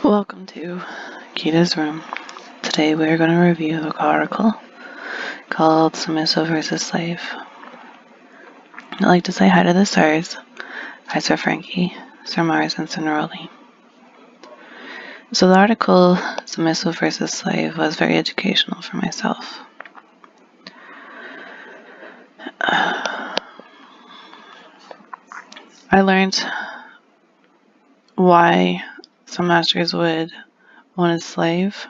Welcome to Keda's Room. Today we are going to review the article called Submissive versus Slave. I'd like to say hi to the stars. Hi Sir Frankie, Sir Mars, and Sir Neroli. So the article Submissive versus Slave was very educational for myself. I learned why some masters would want a slave.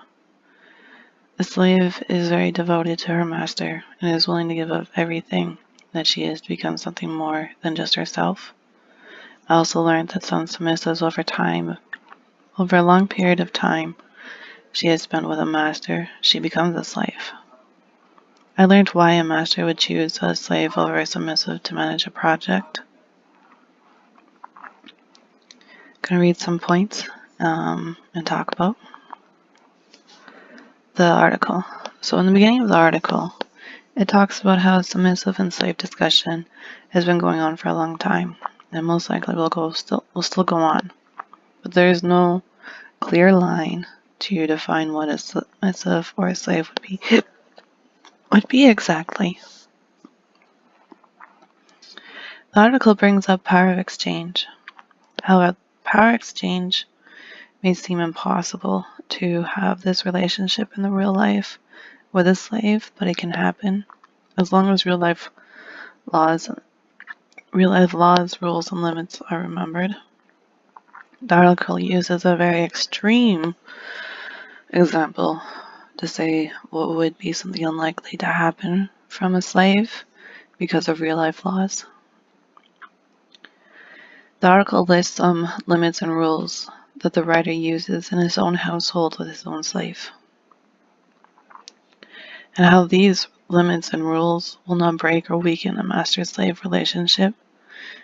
A slave is very devoted to her master and is willing to give up everything that she is to become something more than just herself. I also learned that some submissives over a long period of time she has spent with a master, she becomes a slave. I learned why a master would choose a slave over a submissive to manage a project. I'm going to read some points and talk about the article. So in the beginning of the article, it talks about how submissive and slave discussion has been going on for a long time, and most likely will still go on. But there is no clear line to define what a submissive or a slave would be exactly. The article brings up power of exchange. However, power exchange may seem impossible to have this relationship in the real life with a slave, but it can happen as long as real life laws, rules, and limits are remembered. The article uses a very extreme example to say what would be something unlikely to happen from a slave because of real life laws. The article lists some limits and rules that the writer uses in his own household with his own slave, and how these limits and rules will not break or weaken a master-slave relationship,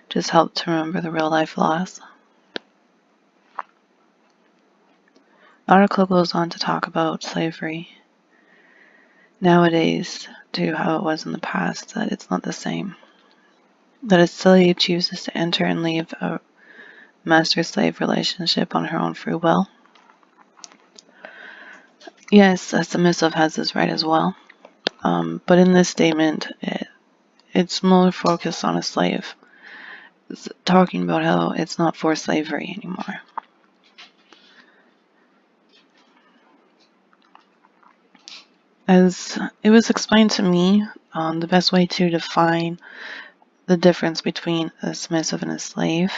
just help to remember the real life laws. The article goes on to talk about slavery nowadays to how it was in the past, that it's not the same. That a slave chooses to enter and leave a master-slave relationship on her own free will. Yes, a submissive has this right as well, but in this statement, it's more focused on a slave. It's talking about how it's not for slavery anymore. As it was explained to me, the best way to define the difference between a submissive and a slave,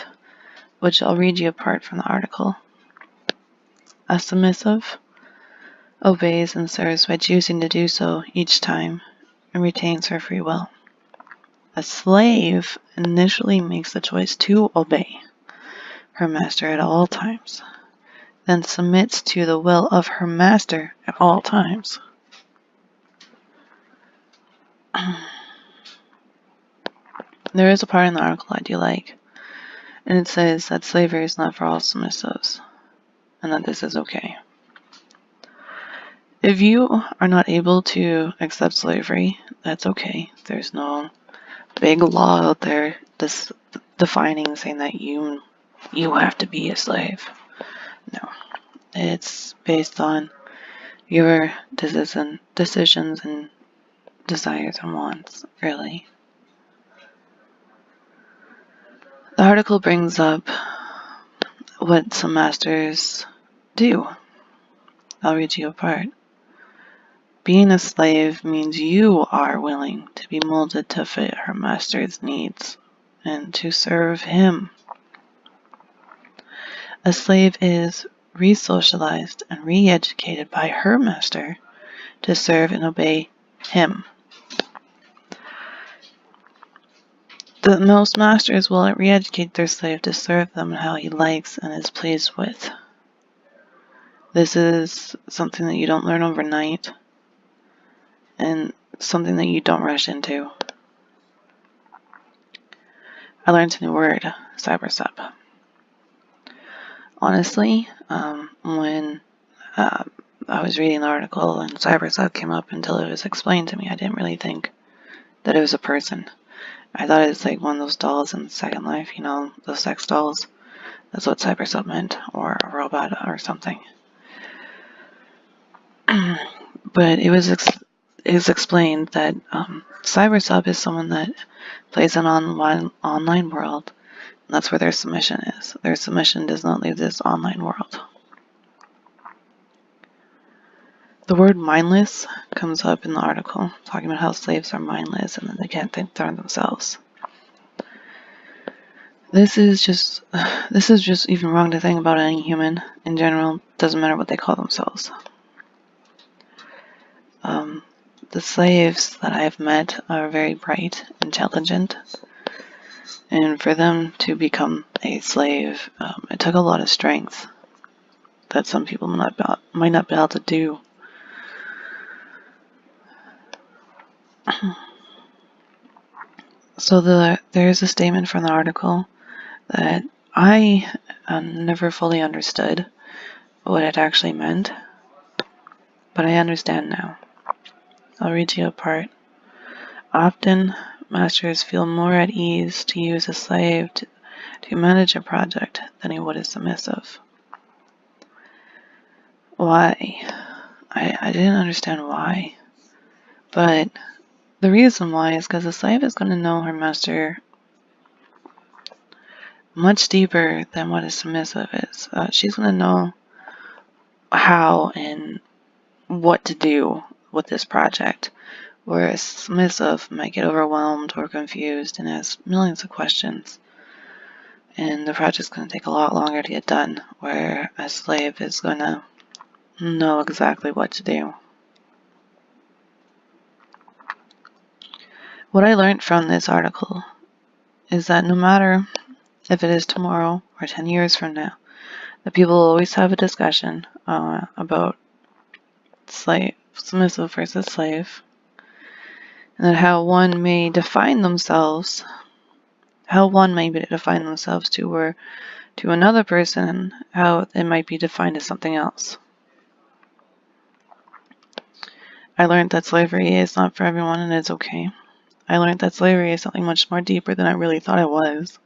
which I'll read you a part from the article. A submissive obeys and serves by choosing to do so each time and retains her free will. A slave initially makes the choice to obey her master at all times, then submits to the will of her master at all times. There is a part in the article I do like, and it says that slavery is not for all submissives, and that this is okay. If you are not able to accept slavery, that's okay. There's no big law out there defining, saying that you have to be a slave. No, it's based on your decisions and desires and wants, really. The article brings up what some masters do. I'll read you a part. Being a slave means you are willing to be molded to fit her master's needs and to serve him. A slave is re-socialized and re-educated by her master to serve and obey him. Most masters will re-educate their slave to serve them how he likes and is pleased with. This is something that you don't learn overnight, and something that you don't rush into. I learned a new word, cybersub. Honestly, when I was reading the article and cybersub came up until it was explained to me, I didn't really think that it was a person. I thought it was like one of those dolls in Second Life, those sex dolls That's what cybersub meant, or a robot or something. But it was explained that cybersub is someone that plays an online world, and that's where their submission is. Their submission does not leave this online world. The word mindless comes up in the article, talking about how slaves are mindless and that they can't think for themselves. This is just even wrong to think about any human in general. Doesn't matter what they call themselves. The slaves that I have met are very bright, intelligent, and for them to become a slave, it took a lot of strength that some people might not be able to do. So there's a statement from the article that I never fully understood what it actually meant, but I understand now. I'll read you a part. Often, masters feel more at ease to use a slave to manage a project than he would a submissive. Why? I didn't understand why. But the reason why is because a slave is going to know her master much deeper than what a submissive is. She's going to know how and what to do with this project, whereas submissive might get overwhelmed or confused and ask millions of questions, and the project's going to take a lot longer to get done, where a slave is going to know exactly what to do. What I learned from this article is that no matter if it is tomorrow or 10 years from now, that people will always have a discussion about submissive versus slave, and that how one may define themselves to another person, how it might be defined as something else. I learned that slavery is not for everyone and it's okay. I learned that slavery is something much more deeper than I really thought it was.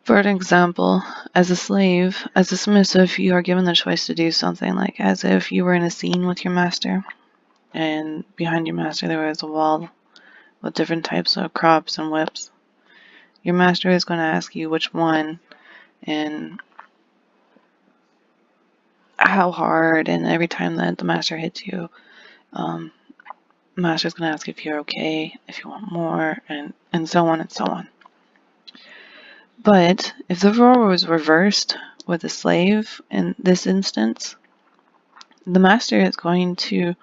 For an example, as a slave, as a submissive, you are given the choice to do something like as if you were in a scene with your master, and behind your master there was a wall with different types of crops and whips. Your master is going to ask you which one and how hard, and every time that the master hits you, the master's going to ask if you're okay, if you want more, and so on and so on. But if the role was reversed with a slave in this instance, the master is going to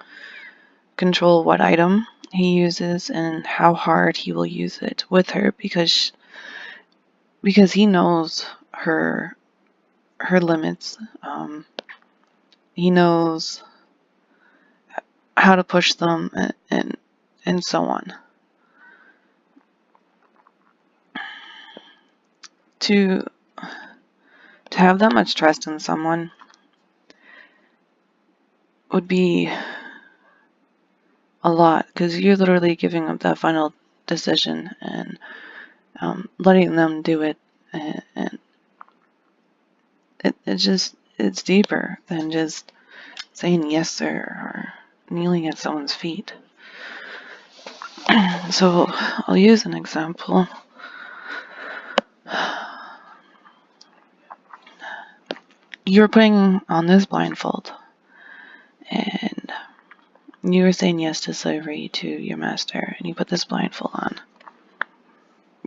control what item he uses and how hard he will use it with her, because he knows her limits. He knows how to push them and so on. To have that much trust in someone would be a lot, because you're literally giving up that final decision and letting them do it, and it's deeper than just saying yes sir or kneeling at someone's feet. So I'll use an example. You're putting on this blindfold and you were saying yes to slavery to your master, and you put this blindfold on.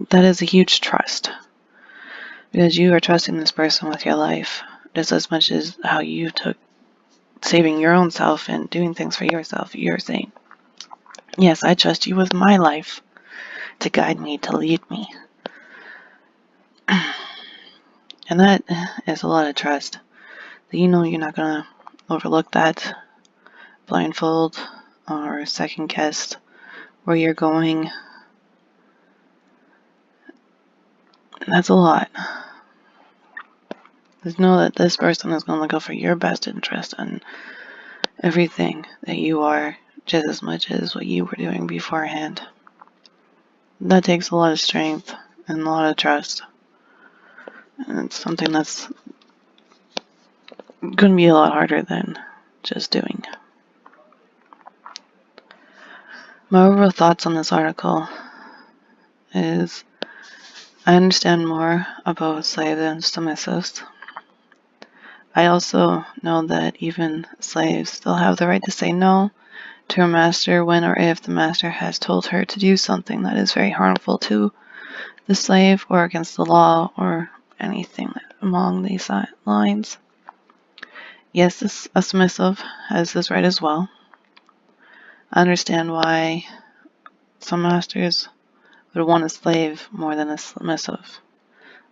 That is a huge trust, because you are trusting this person with your life just as much as how you took saving your own self and doing things for yourself. You're saying, yes, I trust you with my life to guide me, to lead me. And that is a lot of trust, that you know you're not going to overlook that blindfold or second guess where you're going. And that's a lot. Just know that this person is going to look out for your best interest and everything that you are, just as much as what you were doing beforehand. That takes a lot of strength and a lot of trust. And it's something that's going to be a lot harder than just doing. My overall thoughts on this article is I understand more about slave than submissives. I also know that even slaves still have the right to say no to a master when or if the master has told her to do something that is very harmful to the slave or against the law or anything along these lines. Yes, a submissive has this right as well. I understand why some masters would want a slave more than a submissive,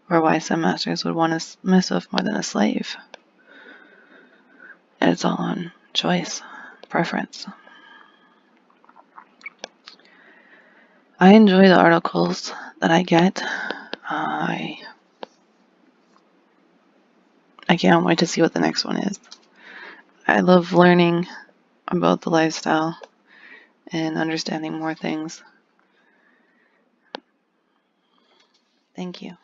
or why some masters would want a submissive more than a slave. And it's all on choice, preference. I enjoy the articles that I get. I can't wait to see what the next one is. I love learning about the lifestyle and understanding more things. Thank you.